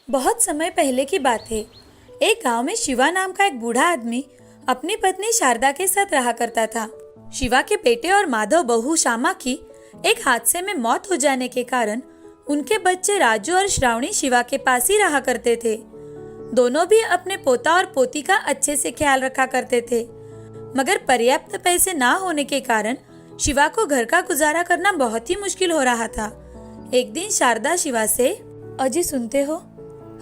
बहुत समय पहले की बात है। एक गांव में शिवा नाम का एक बूढ़ा आदमी अपनी पत्नी शारदा के साथ रहा करता था। शिवा के बेटे और माधव बहू श्यामा की एक हादसे में मौत हो जाने के कारण उनके बच्चे राजू और श्रावणी शिवा के पास ही रहा करते थे। दोनों भी अपने पोता और पोती का अच्छे से ख्याल रखा करते थे, मगर पर्याप्त पैसे ना होने के कारण शिवा को घर का गुजारा करना बहुत ही मुश्किल हो रहा था। एक दिन शारदा शिवा से, अजी सुनते हो,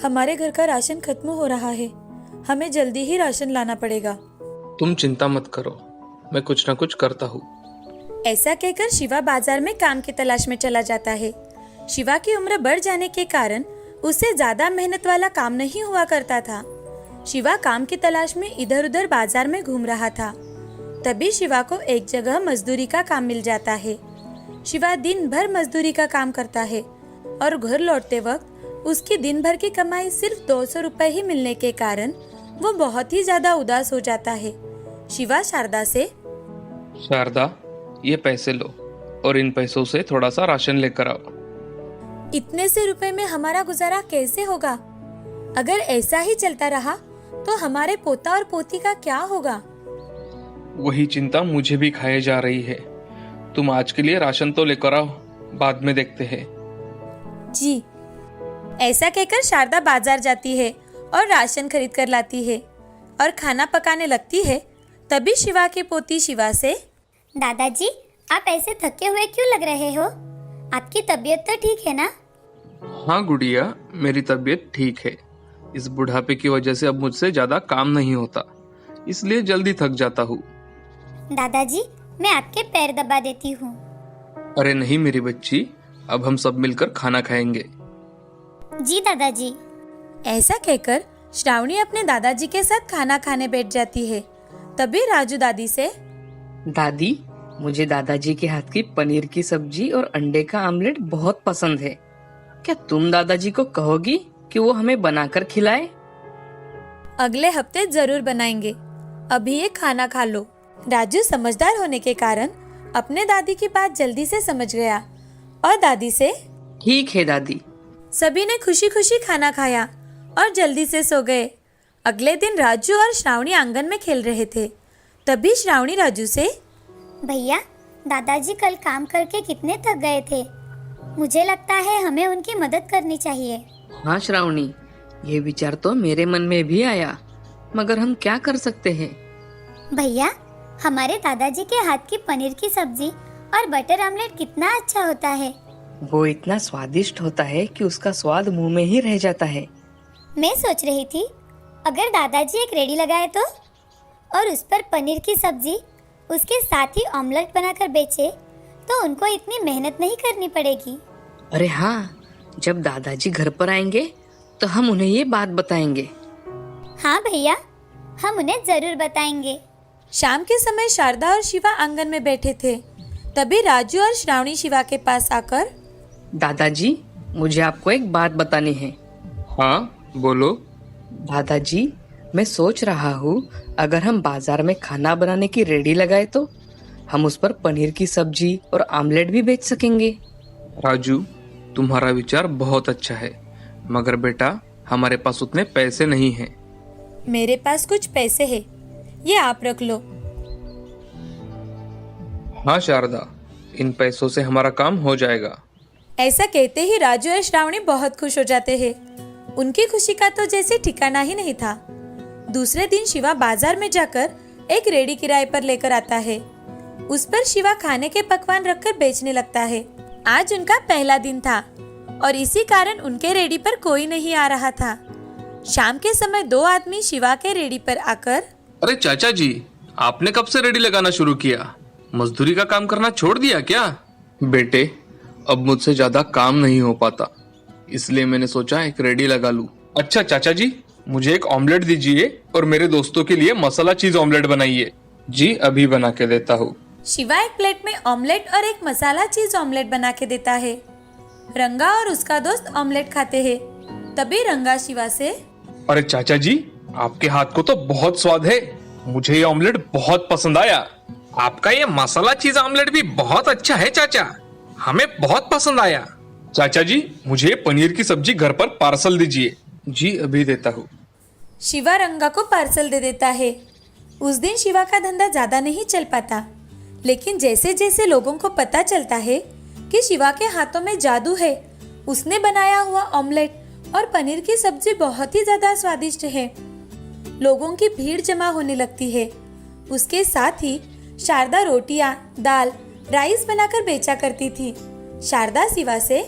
हमारे घर का राशन खत्म हो रहा है, हमें जल्दी ही राशन लाना पड़ेगा। तुम चिंता मत करो, मैं कुछ न कुछ करता हूँ। ऐसा कहकर शिवा बाजार में काम की तलाश में चला जाता है। शिवा की उम्र बढ़ जाने के कारण उससे ज्यादा मेहनत वाला काम नहीं हुआ करता था। शिवा काम की तलाश में इधर उधर बाजार में घूम रहा था। तभी शिवा को एक जगह मजदूरी का काम मिल जाता है। शिवा दिन भर मजदूरी का काम करता है और घर लौटते वक्त उसकी दिन भर की कमाई सिर्फ 200 रुपए ही मिलने के कारण वो बहुत ही ज्यादा उदास हो जाता है। शिवा शारदा से, शारदा, ये पैसे लो और इन पैसों से थोड़ा सा राशन लेकर आओ। इतने से रुपए में हमारा गुजारा कैसे होगा? अगर ऐसा ही चलता रहा तो हमारे पोता और पोती का क्या होगा? वही चिंता मुझे भी खाए जा रही है। तुम आज के लिए राशन तो लेकर आओ, बाद में देखते हैं। जी। ऐसा कहकर शारदा बाजार जाती है और राशन खरीद कर लाती है और खाना पकाने लगती है। तभी शिवा की पोती शिवा से, दादाजी, आप ऐसे थके हुए क्यों लग रहे हो? आपकी तबीयत तो ठीक है ना? हाँ गुड़िया, मेरी तबीयत ठीक है। इस बुढ़ापे की वजह से अब मुझसे ज्यादा काम नहीं होता, इसलिए जल्दी थक जाता हूँ। दादाजी, मैं आपके पैर दबा देती हूँ। अरे नहीं मेरी बच्ची, अब हम सब मिलकर खाना खाएंगे। जी दादाजी। ऐसा कहकर श्रावणी अपने दादाजी के साथ खाना खाने बैठ जाती है। तभी राजू दादी से, दादी, मुझे दादाजी के हाथ की पनीर की सब्जी और अंडे का आमलेट बहुत पसंद है। क्या तुम दादाजी को कहोगी कि वो हमें बनाकर खिलाए? अगले हफ्ते जरूर बनाएंगे, अभी ये खाना खा लो। राजू समझदार होने के कारण अपने दादी की बात जल्दी से समझ गया और दादी से, ठीक है दादी। सभी ने खुशी खुशी खाना खाया और जल्दी से सो गए। अगले दिन राजू और श्रावणी आंगन में खेल रहे थे। तभी श्रावणी राजू से, भैया, दादाजी कल काम करके कितने थक गए थे। मुझे लगता है हमें उनकी मदद करनी चाहिए। हाँ श्रावणी, ये विचार तो मेरे मन में भी आया, मगर हम क्या कर सकते हैं? भैया, हमारे दादाजी के हाथ की पनीर की सब्जी और बटर आमलेट कितना अच्छा होता है। वो इतना स्वादिष्ट होता है कि उसका स्वाद मुंह में ही रह जाता है। मैं सोच रही थी, अगर दादाजी एक रेडी लगाए तो, और उस पर पनीर की सब्जी, उसके साथ ही ऑमलेट बनाकर बेचे तो उनको इतनी मेहनत नहीं करनी पड़ेगी। अरे हाँ, जब दादाजी घर पर आएंगे तो हम उन्हें ये बात बताएंगे। हाँ भैया, हम उन्हें जरूर बताएंगे। शाम के समय शारदा और शिवा आंगन में बैठे थे। तभी राजू और श्रावणी शिवा के पास आकर, दादाजी, मुझे आपको एक बात बतानी है। हाँ बोलो। दादाजी, मैं सोच रहा हूँ अगर हम बाजार में खाना बनाने की रेडी लगाए तो हम उस पर पनीर की सब्जी और आमलेट भी बेच सकेंगे। राजू, तुम्हारा विचार बहुत अच्छा है, मगर बेटा हमारे पास उतने पैसे नहीं हैं। मेरे पास कुछ पैसे हैं, ये आप रख लो। हाँ शारदा, इन पैसों से हमारा काम हो जाएगा। ऐसा कहते ही राजू और श्रावणी बहुत खुश हो जाते हैं। उनकी खुशी का तो जैसे ठिकाना ही नहीं था। दूसरे दिन शिवा बाजार में जाकर एक रेडी किराए पर लेकर आता है। उस पर शिवा खाने के पकवान रखकर बेचने लगता है। आज उनका पहला दिन था और इसी कारण उनके रेडी पर कोई नहीं आ रहा था। शाम के समय दो आदमी शिवा के रेडी पर आकर, अरे चाचा जी, आपने कब से रेडी लगाना शुरू किया? मजदूरी का काम करना छोड़ दिया क्या? बेटे, अब मुझसे ज्यादा काम नहीं हो पाता, इसलिए मैंने सोचा एक रेडी लगा लूं। अच्छा चाचा जी, मुझे एक ऑमलेट दीजिए और मेरे दोस्तों के लिए मसाला चीज ऑमलेट बनाइए। जी अभी बना के देता हूँ। शिवा एक प्लेट में ऑमलेट और एक मसाला चीज ऑमलेट बना के देता है। रंगा और उसका दोस्त ऑमलेट खाते हैं। तभी रंगा शिवा से, अरे चाचा जी, आपके हाथ को तो बहुत स्वाद है, मुझे ये ऑमलेट बहुत पसंद आया। आपका ये मसाला चीज ऑमलेट भी बहुत अच्छा है चाचा, हमें बहुत पसंद आया। चाचा जी, मुझे पनीर की सब्जी घर पर पार्सल दीजिए, जी अभी देता हूँ। शिवा रंगा को पार्सल दे देता है। उस दिन शिवा का धंधा ज़्यादा नहीं चल पाता, लेकिन जैसे जैसे लोगों को पता चलता है कि शिवा के हाथों में जादू है, उसने बनाया हुआ ऑमलेट और पनीर की सब्जी बहुत ही ज़्यादा स्वादिष्ट है, लोगों की भीड़ जमा होने लगती है। उसके साथ ही शारदा रोटियां, दाल, राइस बनाकर बेचा करती थी। शारदा शिवा से,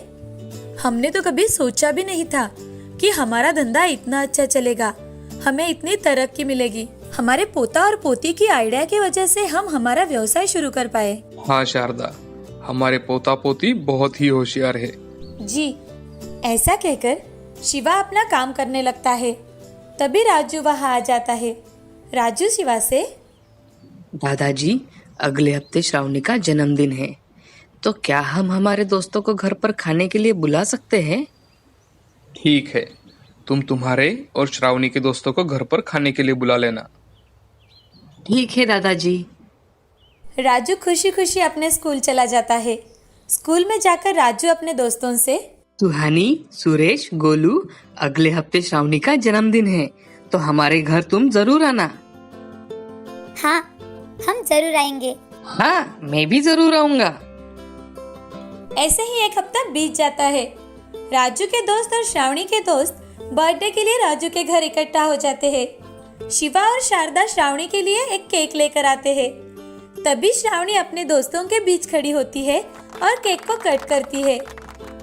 हमने तो कभी सोचा भी नहीं था कि हमारा धंधा इतना अच्छा चलेगा, हमें इतनी तरक्की मिलेगी। हमारे पोता और पोती की आइडिया की वजह से हम हमारा व्यवसाय शुरू कर पाए। हाँ शारदा, हमारे पोता पोती बहुत ही होशियार है। जी, ऐसा कहकर शिवा अपना काम करने लगता है। तभी राजू वहाँ आ जाता है। राजू शिवा से, दादाजी, अगले हफ्ते श्रावणी का जन्मदिन है, तो क्या हम हमारे दोस्तों को घर पर खाने के लिए बुला सकते हैं? ठीक है, तुम तुम्हारे और श्रावणी के दोस्तों को घर पर खाने के लिए बुला लेना। ठीक है दादाजी। राजू खुशी खुशी अपने स्कूल चला जाता है। स्कूल में जाकर राजू अपने दोस्तों से, सुहानी, सुरेश, गोलू, अगले हफ्ते श्रावणी का जन्मदिन है, तो हमारे घर तुम जरूर आना। हाँ, हम जरूर आएंगे। हाँ, मैं भी जरूर आऊंगा। ऐसे ही एक हफ्ता बीत जाता है। राजू के दोस्त और श्रावणी के दोस्त बर्थडे के लिए राजू के घर इकट्ठा हो जाते हैं। शिवा और शारदा श्रावणी के लिए एक केक लेकर आते हैं। तभी श्रावणी अपने दोस्तों के बीच खड़ी होती है और केक को कट करती है,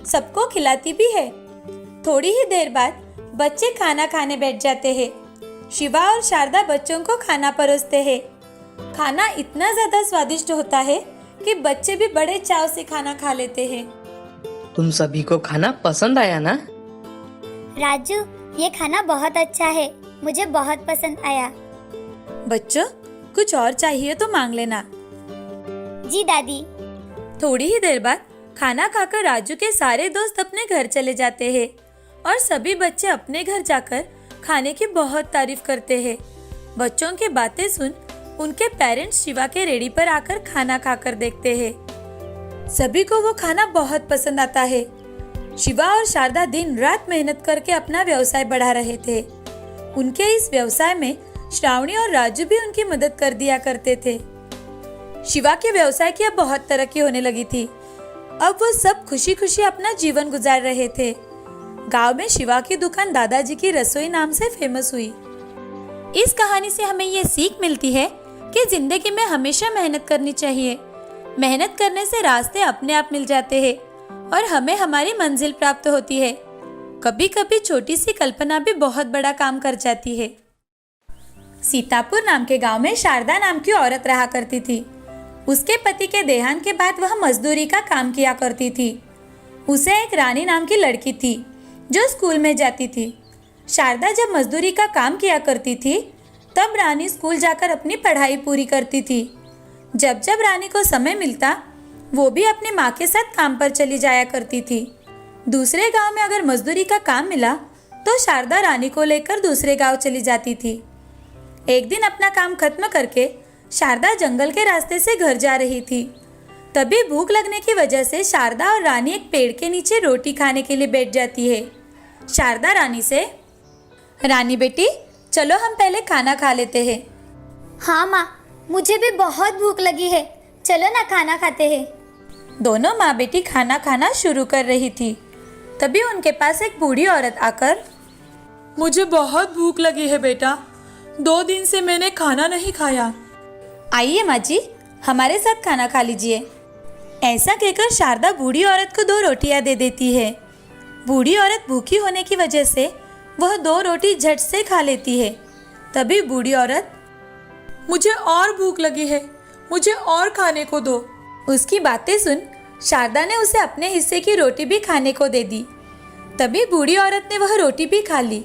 सबको खिलाती भी है। थोड़ी ही देर बाद बच्चे खाना खाने बैठ जाते हैं। शिवा और शारदा बच्चों को खाना परोसते हैं। खाना इतना ज्यादा स्वादिष्ट होता है कि बच्चे भी बड़े चाव से खाना खा लेते हैं। तुम सभी को खाना पसंद आया ना? राजू, ये खाना बहुत अच्छा है, मुझे बहुत पसंद आया। बच्चों, कुछ और चाहिए तो मांग लेना। जी दादी। थोड़ी ही देर बाद खाना खाकर राजू के सारे दोस्त अपने घर चले जाते हैं और सभी बच्चे अपने घर जाकर खाने की बहुत तारीफ करते हैं। बच्चों की बातें सुन उनके पेरेंट्स शिवा के रेडी पर आकर खाना खाकर देखते हैं। सभी को वो खाना बहुत पसंद आता है। शिवा और शारदा दिन रात मेहनत करके अपना व्यवसाय बढ़ा रहे थे। उनके इस व्यवसाय में श्रावणी और राजू भी उनकी मदद कर दिया करते थे। शिवा के व्यवसाय की अब बहुत तरक्की होने लगी थी। अब वो सब खुशी खुशी अपना जीवन गुजार रहे थे। गांव में शिवा की दुकान दादाजी की रसोई नाम से फेमस हुई। इस कहानी से हमें ये सीख मिलती है कि जिंदगी में हमेशा मेहनत करनी चाहिए। मेहनत करने से रास्ते अपने आप मिल जाते हैं और हमें हमारी मंजिल प्राप्त होती है। कभी कभी छोटी सी कल्पना भी बहुत बड़ा काम कर जाती है। सीतापुर नाम के गांव में शारदा नाम की औरत रहा करती थी। उसके पति के देहांत के बाद वह मजदूरी का काम किया करती थी। उसे एक रानी नाम की लड़की थी जो स्कूल में जाती थी। शारदा जब मजदूरी का काम किया करती थी तब रानी स्कूल जाकर अपनी पढ़ाई पूरी करती थी। जब जब रानी को समय मिलता वो भी अपनी माँ के साथ काम पर चली जाया करती थी। दूसरे गांव में अगर मजदूरी का काम मिला तो शारदा रानी को लेकर दूसरे गांव चली जाती थी। एक दिन अपना काम खत्म करके शारदा जंगल के रास्ते से घर जा रही थी। तभी भूख लगने की वजह से शारदा और रानी एक पेड़ के नीचे रोटी खाने के लिए बैठ जाती है। शारदा रानी से, रानी बेटी, चलो हम पहले खाना खा लेते हैं। हाँ माँ, मुझे भी बहुत भूख लगी है, चलो ना खाना खाते हैं। दोनों माँ बेटी खाना खाना शुरू कर रही थी। तभी उनके पास एक बूढ़ी औरत आकर, मुझे बहुत भूख लगी है बेटा, 2 दिन से मैंने खाना नहीं खाया। आइए माँ जी, हमारे साथ खाना खा लीजिए। ऐसा कहकर शारदा बूढ़ी औरत को 2 रोटियां दे देती है। बूढ़ी औरत भूखी होने की वजह से वह 2 रोटी झट से खा लेती है। तभी बूढ़ी औरत, मुझे और भूख लगी है, मुझे और खाने को दो। उसकी बातें सुन शारदा ने उसे अपने हिस्से की रोटी भी खाने को दे दी। तभी बूढ़ी औरत ने वह रोटी भी खा ली।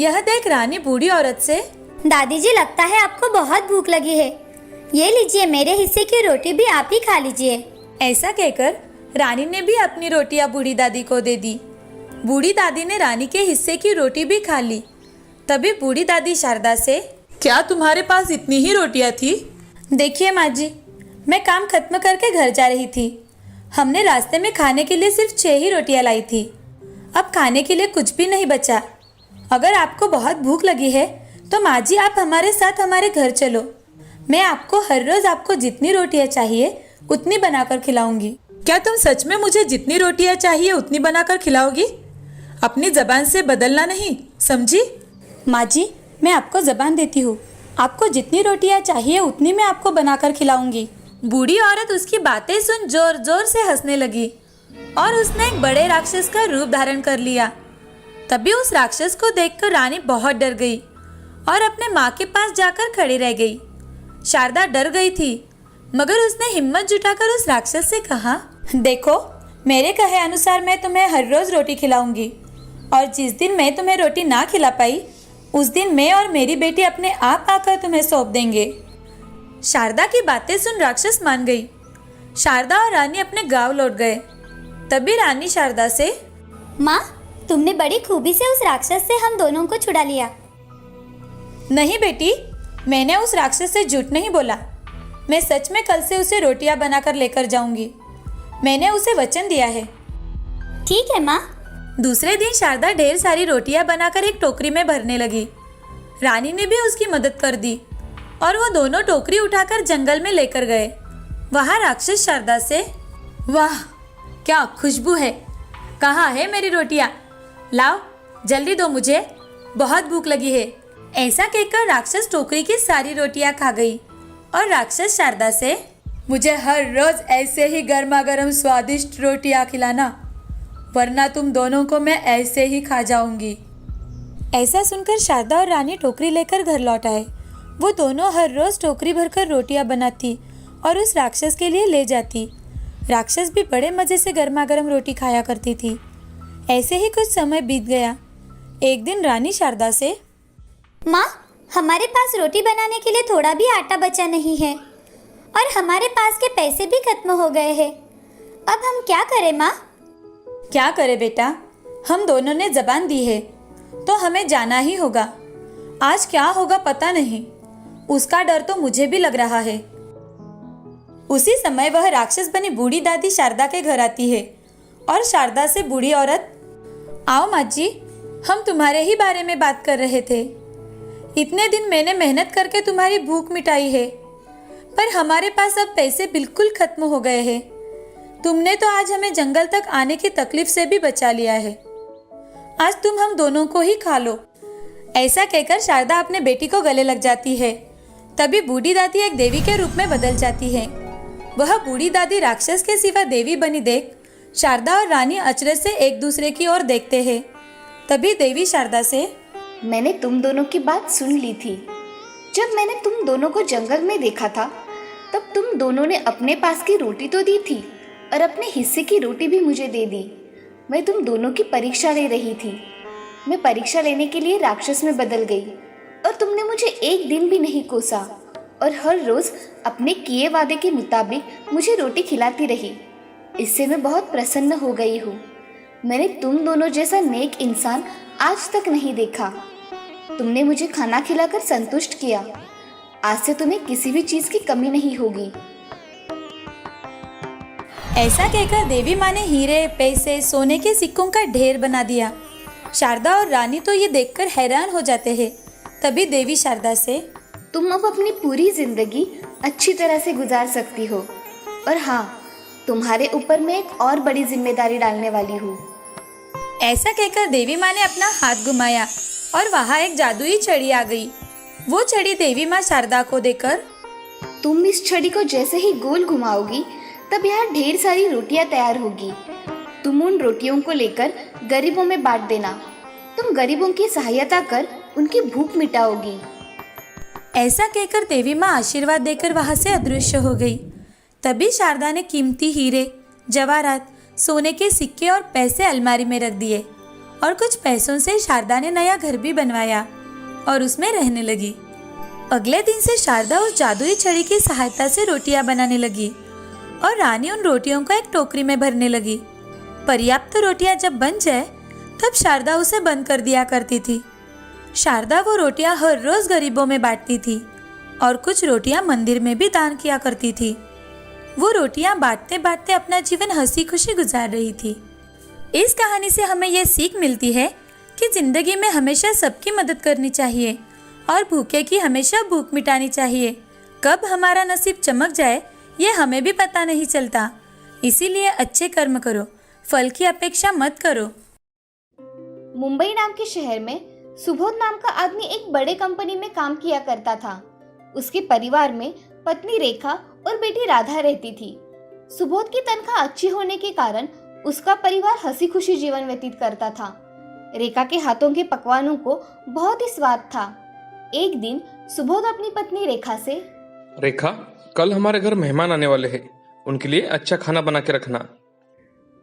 यह देख रानी बूढ़ी औरत से, दादी जी, लगता है आपको बहुत भूख लगी है, ये लीजिए, मेरे हिस्से की रोटी भी आप ही खा लीजिए। ऐसा कहकर रानी ने भी अपनी रोटियां बूढ़ी दादी को दे दी। बूढ़ी दादी ने रानी के हिस्से की रोटी भी खा ली। तभी बूढ़ी दादी शारदा से, क्या तुम्हारे पास इतनी ही रोटियां थी? देखिए माँ जी, मैं काम खत्म करके घर जा रही थी। हमने रास्ते में खाने के लिए सिर्फ 6 ही रोटियां लाई थी। अब खाने के लिए कुछ भी नहीं बचा। अगर आपको बहुत भूख लगी है तो माँ जी आप हमारे साथ हमारे घर चलो। मैं आपको हर रोज आपको जितनी रोटियां चाहिए उतनी बनाकर खिलाऊंगी। क्या तुम सच में मुझे जितनी रोटियां चाहिए उतनी बनाकर खिलाओगी? अपनी जबान से बदलना नहीं, समझी? माँ जी मैं आपको जबान देती हूँ, आपको जितनी रोटियां चाहिए उतनी मैं आपको बनाकर खिलाऊंगी। बूढ़ी औरत उसकी बातें सुन जोर जोर से हंसने लगी और उसने एक बड़े राक्षस का रूप धारण कर लिया। तभी उस राक्षस को देखकर रानी बहुत डर गई और अपने माँ के पास जाकर खड़ी रह गई। शारदा डर गई थी मगर उसने हिम्मत जुटाकर उस राक्षस से कहा, देखो मेरे कहे अनुसार मैं तुम्हें हर रोज रोटी खिलाऊंगी और जिस दिन मैं तुम्हें रोटी ना खिला पाई उस दिन मैं और मेरी बेटी अपने आप आकर तुम्हें सौंप देंगे। शारदा की बातें सुन राक्षस मान गई। शारदा और रानी अपने गांव लौट गए। तभी रानी शारदा से, माँ तुमने बड़ी खूबी से उस राक्षस से हम दोनों को छुड़ा लिया। नहीं बेटी, मैंने उस राक्षस से झूठ नहीं बोला। मैं सच में कल से उसे रोटियां बनाकर लेकर जाऊंगी। मैंने उसे वचन दिया है। ठीक है माँ। दूसरे दिन शारदा ढेर सारी रोटियां बनाकर एक टोकरी में भरने लगी। रानी ने भी उसकी मदद कर दी और वो दोनों टोकरी उठाकर जंगल में लेकर गए। वहाँ राक्षस शारदा से, वाह क्या खुशबू है, कहाँ है मेरी रोटियां? लाओ जल्दी दो, मुझे बहुत भूख लगी है। ऐसा कहकर राक्षस टोकरी की सारी रोटियां खा गई और राक्षस शारदा से, मुझे हर रोज ऐसे ही गर्मा गर्म स्वादिष्ट रोटियां खिलाना, वरना तुम दोनों को मैं ऐसे ही खा जाऊंगी। ऐसा सुनकर शारदा और रानी टोकरी लेकर घर लौट आए। वो दोनों हर रोज टोकरी भरकर रोटियां बनाती और उस राक्षस के लिए ले जाती। राक्षस भी बड़े मजे से गर्मा गर्म रोटी खाया करती थी। ऐसे ही कुछ समय बीत गया। एक दिन रानी शारदा से, माँ हमारे पास रोटी बनाने के लिए थोड़ा भी आटा बचा नहीं है और हमारे पास के पैसे भी खत्म हो गए हैं। अब हम क्या करें माँ? क्या करे बेटा, हम दोनों ने जबान दी है तो हमें जाना ही होगा। आज क्या होगा पता नहीं, उसका डर तो मुझे भी लग रहा है। उसी समय वह राक्षस बनी बूढ़ी दादी शारदा के घर आती है और शारदा से बूढ़ी औरत, आओ माँ जी, हम तुम्हारे ही बारे में बात कर रहे थे। इतने दिन मैंने मेहनत करके तुम्हारी भूख मिटाई है, पर हमारे पास अब पैसे बिल्कुल खत्म हो गए हैं। तुमने तो आज हमें जंगल तक आने की तकलीफ से भी बचा लिया है। आज तुम हम दोनों को ही खा लो। ऐसा कहकर शारदा अपने बेटी को गले लग जाती है। तभी बूढ़ी दादी एक देवी के रूप में बदल जाती है। वह बूढ़ी दादी राक्षस के सिवा देवी बनी देख शारदा और रानी अचरज से एक दूसरे की ओर देखते हैं। तभी देवी शारदा से, मैंने तुम दोनों की बात सुन ली थी। जब मैंने तुम दोनों को जंगल में देखा था तब तुम दोनों ने अपने पास की रोटी तो दी थी और अपने हिस्से की रोटी भी मुझे दे दी। मैं तुम दोनों की परीक्षा ले रही थी। मैं परीक्षा लेने के लिए राक्षस में बदल गई और तुमने मुझे एक दिन भी नहीं कोसा और हर रोज अपने किए वादे के मुताबिक मुझे रोटी खिलाती रही। इससे मैं बहुत प्रसन्न हो गई हूँ। मैंने तुम दोनों जैसा नेक इंसान आज तक नहीं देखा। तुमने मुझे खाना खिलाकर संतुष्ट किया। आज से तुम्हें किसी भी चीज की कमी नहीं होगी। ऐसा कहकर देवी माँ ने हीरे, पैसे, सोने के सिक्कों का ढेर बना दिया। शारदा और रानी तो ये देखकर हैरान हो जाते हैं। तभी देवी शारदा से, तुम अब अपनी पूरी जिंदगी अच्छी तरह से गुजार सकती हो। और हाँ, तुम्हारे ऊपर मैं एक और बड़ी जिम्मेदारी डालने वाली हूँ। ऐसा कहकर देवी माँ ने अपना हाथ घुमाया और वहाँ एक जादुई छड़ी आ गई। वो छड़ी देवी माँ शारदा को देकर, तुम इस छड़ी को जैसे ही गोल घुमाओगी तब यहाँ ढेर सारी रोटियाँ तैयार होगी। तुम उन रोटियों को लेकर गरीबों में बांट देना। तुम गरीबों की सहायता कर उनकी भूख मिटाओगी। ऐसा कहकर देवी माँ आशीर्वाद देकर वहाँ से अदृश्य हो गई। तभी शारदा ने कीमती हीरे, जवाहरात, सोने के सिक्के और पैसे अलमारी में रख दिए और कुछ पैसों से शारदा ने नया घर भी बनवाया और उसमें रहने लगी। अगले दिन से शारदा उस जादुई छड़ी की सहायता से रोटियां बनाने लगी और रानी उन रोटियों को एक टोकरी में भरने लगी। पर्याप्त रोटियां जब बन जाए तब शारदा उसे बंद कर दिया करती थी। शारदा वो रोटियां हर रोज गरीबों में बांटती थी और कुछ रोटियां मंदिर में भी दान किया करती थी। वो रोटियां बांटते बांटते अपना जीवन हंसी खुशी गुजार रही थी। इस कहानी से हमें यह सीख मिलती है कि जिंदगी में हमेशा सबकी मदद करनी चाहिए और भूखे की हमेशा भूख मिटानी चाहिए। कब हमारा नसीब चमक जाए ये हमें भी पता नहीं चलता। इसीलिए अच्छे कर्म करो, फल की अपेक्षा मत करो। मुंबई नाम के शहर में सुबोध नाम का आदमी एक बड़े कंपनी में काम किया करता था। उसके परिवार में पत्नी रेखा और बेटी राधा रहती थी। सुबोध की तनख्वाह अच्छी होने के कारण उसका परिवार हंसी खुशी जीवन व्यतीत करता था। रेखा के हाथों के पकवानों को बहुत ही स्वाद था। एक दिन सुबोध अपनी पत्नी रेखा से, रेखा, कल हमारे घर मेहमान आने वाले हैं, उनके लिए अच्छा खाना बना के रखना।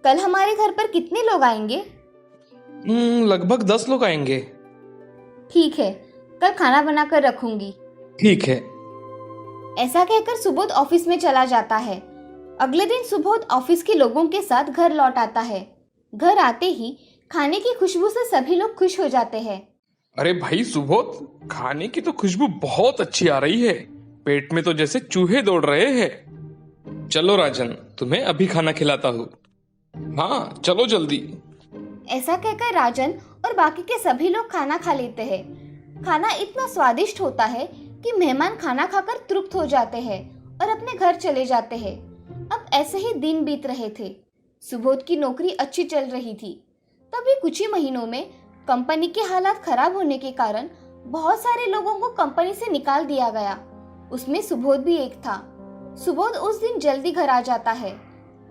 कल हमारे घर पर कितने लोग आएंगे? लगभग 10 लोग आएंगे। ठीक है, कल खाना बनाकर रखूंगी। ठीक है। ऐसा कहकर सुबोध ऑफिस में चला जाता है। अगले दिन सुबोध ऑफिस के लोगों के साथ घर लौट आता है। घर आते ही खाने की खुशबू से सभी लोग खुश हो जाते हैं। अरे भाई सुबोध, खाने की तो खुशबू बहुत अच्छी आ रही है। पेट में तो जैसे चूहे दौड़ रहे हैं। चलो राजन, तुम्हें अभी खाना खिलाता हूँ। हाँ चलो जल्दी। ऐसा कहकर राजन और बाकी के सभी लोग खाना खा लेते हैं। खाना इतना स्वादिष्ट होता है कि मेहमान खाना खाकर तृप्त हो जाते हैं और अपने घर चले जाते हैं। अब ऐसे ही दिन बीत रहे थे। सुबोध की नौकरी अच्छी चल रही थी। तभी कुछ ही महीनों में कंपनी के हालात खराब होने के कारण बहुत सारे लोगों को कंपनी से निकाल दिया गया। उसमें सुबोध भी एक था। सुबोध उस दिन जल्दी घर आ जाता है।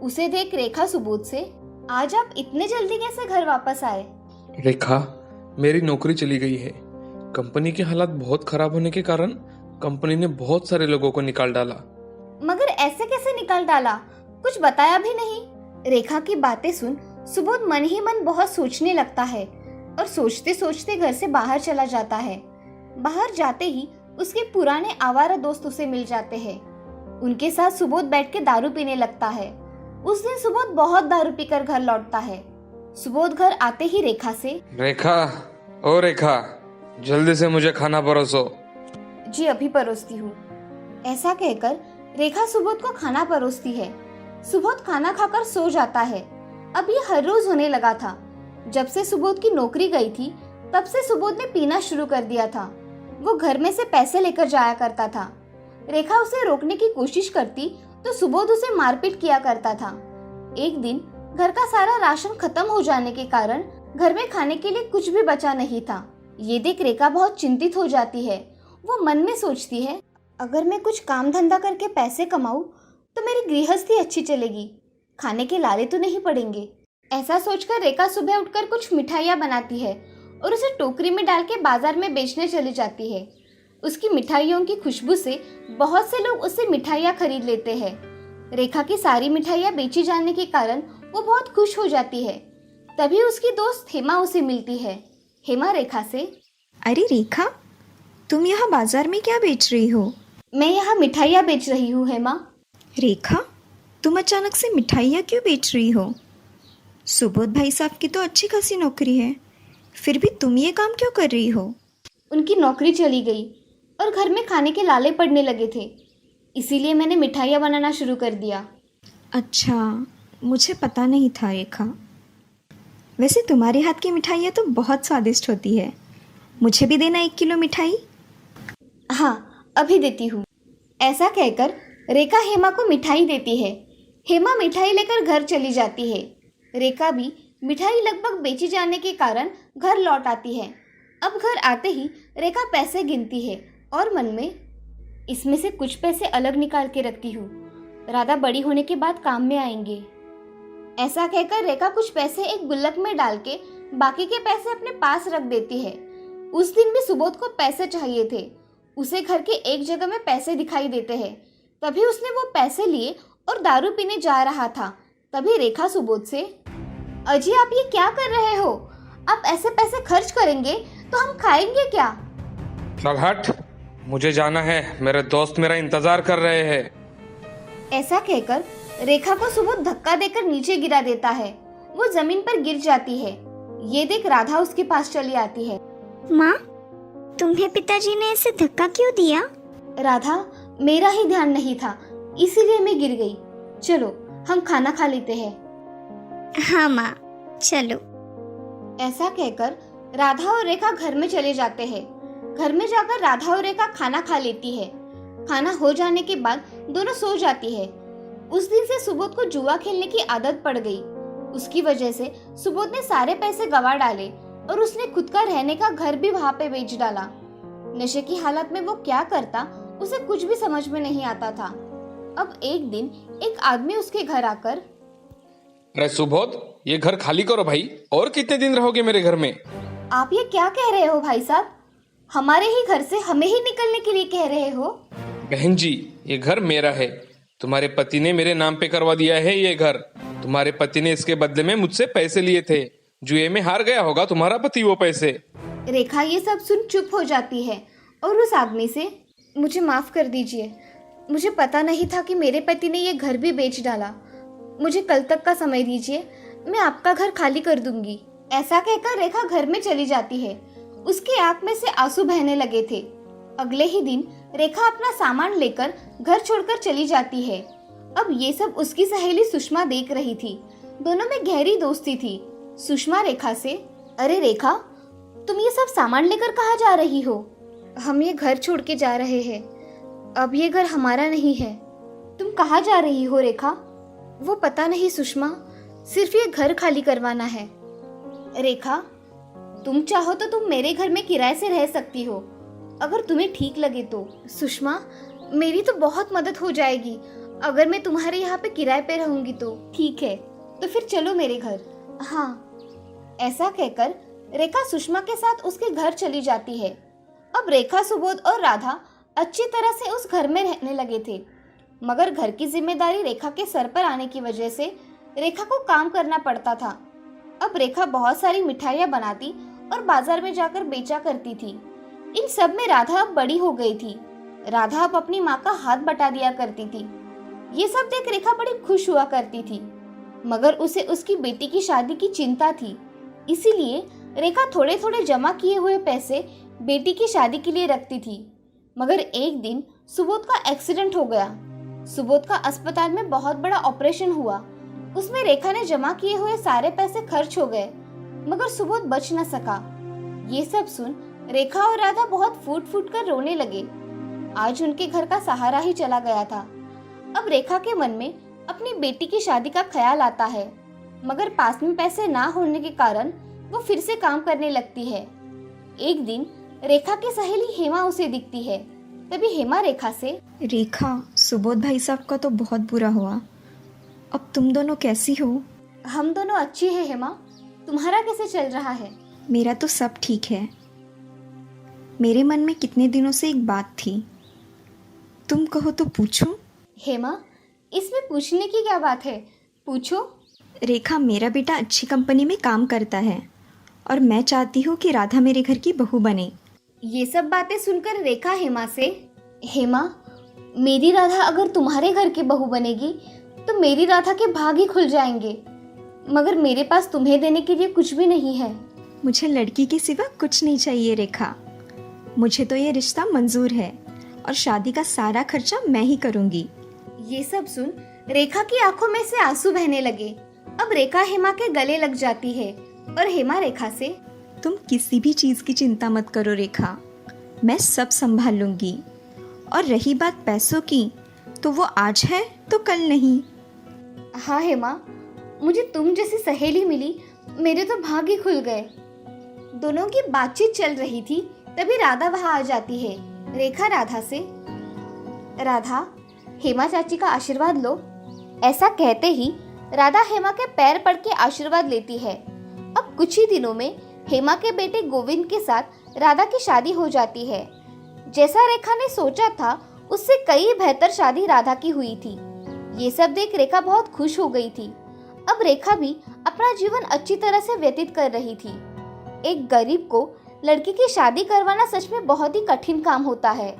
उसे देख रेखा सुबोध से, आज आप इतने जल्दी कैसे घर वापस आए? रेखा, मेरी नौकरी चली गई है। कंपनी के हालात बहुत खराब होने के कारण कंपनी ने बहुत सारे लोगों को निकाल डाला। मगर ऐसे कैसे निकाल डाला? कुछ बताया भी नहीं। रेखा की बातें सुन सुबोध मन ही मन बहुत सोचने लगता है और सोचते सोचते घर से बाहर चला जाता है। बाहर जाते ही उसके पुराने आवारा दोस्त उसे मिल जाते हैं। उनके साथ सुबोध बैठ के दारू पीने लगता है। उस दिन सुबोध बहुत दारू पीकर घर लौटता है। सुबोध घर आते ही रेखा से, रेखा, ओ रेखा, जल्दी से मुझे खाना परोसो। जी अभी परोसती हूँ। ऐसा कहकर रेखा सुबोध को खाना परोसती है। सुबोध खाना खाकर सो जाता है। अब ये हर रोज होने लगा था। जब से सुबोध की नौकरी गई थी तब से सुबोध ने पीना शुरू कर दिया था। वो घर में से पैसे लेकर जाया करता था। रेखा उसे रोकने की कोशिश करती तो सुबोध उसे मारपीट किया करता था। एक दिन घर का सारा राशन खत्म हो जाने के कारण घर में खाने के लिए कुछ भी बचा नहीं था। ये देख रेखा बहुत चिंतित हो जाती है। वो मन में सोचती है, अगर मैं कुछ काम धंधा करके पैसे कमाऊं तो मेरी गृहस्थी अच्छी चलेगी, खाने के लाले तो नहीं पड़ेंगे। ऐसा सोचकर रेखा सुबह उठकर कुछ मिठाइयाँ बनाती है और उसे टोकरी में डाल के बाजार में बेचने चली जाती है। उसकी मिठाइयों की खुशबू से बहुत से लोग उससे मिठाइयाँ खरीद लेते हैं। रेखा की सारी मिठाइयाँ बेची जाने के कारण वो बहुत खुश हो जाती है। तभी उसकी दोस्त हेमा उसे मिलती है। हेमा रेखा से, अरे रेखा, तुम यहाँ बाजार में क्या बेच रही हो? मैं यहाँ मिठाइयाँ बेच रही हूँ हेमा। रेखा, तुम अचानक से मिठाइयाँ क्यों बेच रही हो? सुबोध भाई साहब की तो अच्छी खासी नौकरी है, फिर भी तुम ये काम क्यों कर रही हो? उनकी नौकरी चली गई और घर में खाने के लाले पड़ने लगे थे, इसीलिए मैंने मिठाइयाँ बनाना शुरू कर दिया। अच्छा, मुझे पता नहीं था रेखा। वैसे तुम्हारे हाथ की मिठाइयाँ तो बहुत स्वादिष्ट होती है। मुझे भी देना 1 किलो मिठाई। हाँ, अभी देती हूँ। ऐसा कहकर रेखा हेमा को मिठाई देती है। हेमा मिठाई लेकर घर चली जाती है। रेखा भी मिठाई लगभग बेची जाने के कारण घर लौट आती है। अब घर आते ही रेखा पैसे गिनती है और मन में, इसमें से कुछ पैसे अलग निकाल के रखती हूँ, राधा बड़ी होने के बाद काम में आएंगे। ऐसा कहकर रेखा कुछ पैसे एक गुल्लक में डाल के बाकी के पैसे अपने पास रख देती है। उस दिन भी सुबोध को पैसे चाहिए थे। उसे घर के एक जगह में पैसे दिखाई देते हैं। तभी उसने वो पैसे लिए और दारू पीने जा रहा था। तभी रेखा सुबोध से, अजी आप ये क्या कर रहे हो? आप ऐसे पैसे खर्च करेंगे तो हम खाएंगे क्या? चल हट, मुझे जाना है, मेरे दोस्त मेरा इंतजार कर रहे हैं। ऐसा कहकर रेखा को सुबोध धक्का देकर नीचे गिरा देता है। वो जमीन पर गिर जाती है। ये देख राधा उसके पास चली आती है। माँ, तुम्हें पिताजी ने ऐसे धक्का क्यों दिया? राधा, मेरा ही ध्यान नहीं था, इसीलिए मैं गिर गई। चलो हम खाना खा लेते हैं। हाँ माँ, चलो। ऐसा कहकर राधा और रेखा घर में चले जाते हैं। घर में जाकर राधा और रेखा खाना खा लेती है। खाना हो जाने के बाद दोनों सो जाती है। उस दिन से सुबोध को जुआ खेलने की आदत पड़ गई। उसकी वजह से सुबोध ने सारे पैसे गंवा डाले और उसने खुद का रहने का घर भी वहां पे बेच डाला। नशे की हालत में वो क्या करता उसे कुछ भी समझ में नहीं आता था। अब एक दिन एक आदमी उसके घर आकर, अरे सुबोध, ये घर खाली करो भाई। और कितने दिन रहोगे मेरे घर में? आप ये क्या कह रहे हो भाई साहब? हमारे ही घर से हमें ही निकलने के लिए कह रहे हो? बहन जी, ये घर मेरा है। तुम्हारे पति ने मेरे नाम पे करवा दिया है ये घर। तुम्हारे पति ने इसके बदले में मुझसे पैसे लिए थे। जुए में हार गया होगा तुम्हारा पति वो पैसे। रेखा ये सब सुन चुप हो जाती है और उस आदमी से, मुझे माफ कर दीजिए, मुझे पता नहीं था कि मेरे पति ने ये घर भी बेच डाला। मुझे कल तक का समय दीजिए, मैं आपका घर खाली कर दूंगी। ऐसा कहकर रेखा घर में चली जाती है। उसकी आंख में से आंसू बहने लगे थे। अगले ही दिन रेखा अपना सामान लेकर घर छोड़कर चली जाती है। अब ये सब उसकी सहेली सुषमा देख रही थी। दोनों में गहरी दोस्ती थी। सुषमा रेखा से, अरे रेखा, तुम ये सब सामान लेकर कहाँ जा रही हो? हम ये घर छोड़ के जा रहे हैं। अब ये घर हमारा नहीं है। तुम कहाँ जा रही हो रेखा? वो पता नहीं सुषमा, सिर्फ ये घर खाली करवाना है। रेखा, तुम चाहो तो तुम मेरे घर में किराए से रह सकती हो, अगर तुम्हें ठीक लगे तो। सुषमा, मेरी तो बहुत मदद हो जाएगी अगर मैं तुम्हारे यहाँ पे किराए पे रहूंगी तो। ठीक है, तो फिर चलो मेरे घर। हाँ। ऐसा कहकर रेखा सुषमा के साथ उसके घर चली जाती है। अब रेखा, सुबोध और राधा अच्छी तरह से उस घर में रहने लगे थे, मगर घर की जिम्मेदारी रेखा के सर पर आने की वजह से रेखा को काम करना पड़ता था। अब रेखा बहुत सारी मिठाइयाँ बनाती और बाजार में जाकर बेचा करती थी। इन सब में राधा अब बड़ी हो गई थी। राधा अब अपनी माँ का हाथ बटा दिया करती थी। ये सब देख रेखा बड़ी खुश हुआ करती थी, मगर उसे उसकी बेटी की शादी की चिंता थी। इसीलिए रेखा थोड़े थोड़े जमा किए हुए पैसे बेटी की शादी के लिए रखती थी। मगर एक दिन सुबोध का एक्सीडेंट हो गया। सुबोध का अस्पताल में बहुत बड़ा ऑपरेशन हुआ। उसमें रेखा ने जमा किए हुए सारे पैसे खर्च हो गए, मगर सुबोध बच न सका। ये सब सुन रेखा और राधा बहुत फूट फूट कर रोने लगे। आज उनके घर का सहारा ही चला गया था। अब रेखा के मन में अपनी बेटी की शादी का ख्याल आता है, मगर पास में पैसे ना होने के कारण वो फिर से काम करने लगती है। एक दिन रेखा की सहेली हेमा उसे दिखती है। तभी हेमा रेखा से, रेखा, सुबोध भाई साहब का तो बहुत बुरा हुआ। अब तुम दोनों कैसी हो? हम दोनों अच्छी है हेमा, तुम्हारा कैसे चल रहा है? मेरा तो सब ठीक है। मेरे मन में कितने दिनों से एक बात थी, तुम कहो तो पूछूं? हेमा, इसमें पूछने की क्या बात है, पूछो। रेखा, मेरा बेटा अच्छी कंपनी में काम करता है और मैं चाहती हूँ कि राधा मेरे घर की बहू बने। ये सब बातें सुनकर रेखा हेमा से, हेमा, मेरी राधा अगर तुम्हारे घर की बहू बनेगी तो मेरी राधा के भाग ही खुल जाएंगे, मगर मेरे पास तुम्हें देने के लिए कुछ भी नहीं है। मुझे लड़की के सिवा कुछ नहीं चाहिए रेखा। मुझे तो ये रिश्ता मंजूर है और शादी का सारा खर्चा मैं ही करूँगी। ये सब सुन रेखा की आंखों में से आंसू बहने लगे। अब रेखा हेमा के गले लग जाती है और हेमा रेखा से, तुम किसी भी चीज़ की चिंता मत करो रेखा, मैं सब संभाल लूँगी। और रही बात पैसों की, तो वो आज है तो कल नहीं। हाँ हेमा, मुझे तुम जैसी सहेली मिली, मेरे तो भाग ही खुल गए। दोनों की बातचीत चल रही थी, तभी राधा वहां आ जाती है। रेखा राधा से, राधा, हेमा चाची का आशीर्वाद लो। ऐसा कहते ही राधा हेमा के पैर पड़ के आशीर्वाद लेती है। अब कुछ ही दिनों में हेमा के बेटे गोविंद के साथ राधा की शादी हो जाती है। जैसा रेखा ने सोचा था उससे कई बेहतर शादी राधा की हुई थी। ये सब देख रेखा बहुत खुश हो गई थी। अब रेखा भी अपना जीवन अच्छी तरह से व्यतीत कर रही थी। एक गरीब को लड़की की शादी करवाना सच में बहुत ही कठिन काम होता है।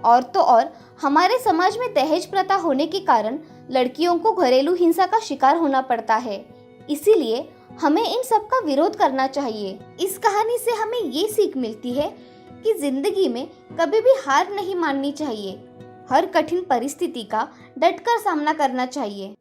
और तो और हमारे समाज में दहेज प्रथा होने के कारण लड़कियों को घरेलू हिंसा का शिकार होना पड़ता है। इसीलिए हमें इन सब का विरोध करना चाहिए। इस कहानी से हमें ये सीख मिलती है कि जिंदगी में कभी भी हार नहीं माननी चाहिए। हर कठिन परिस्थिति का डटकर सामना करना चाहिए।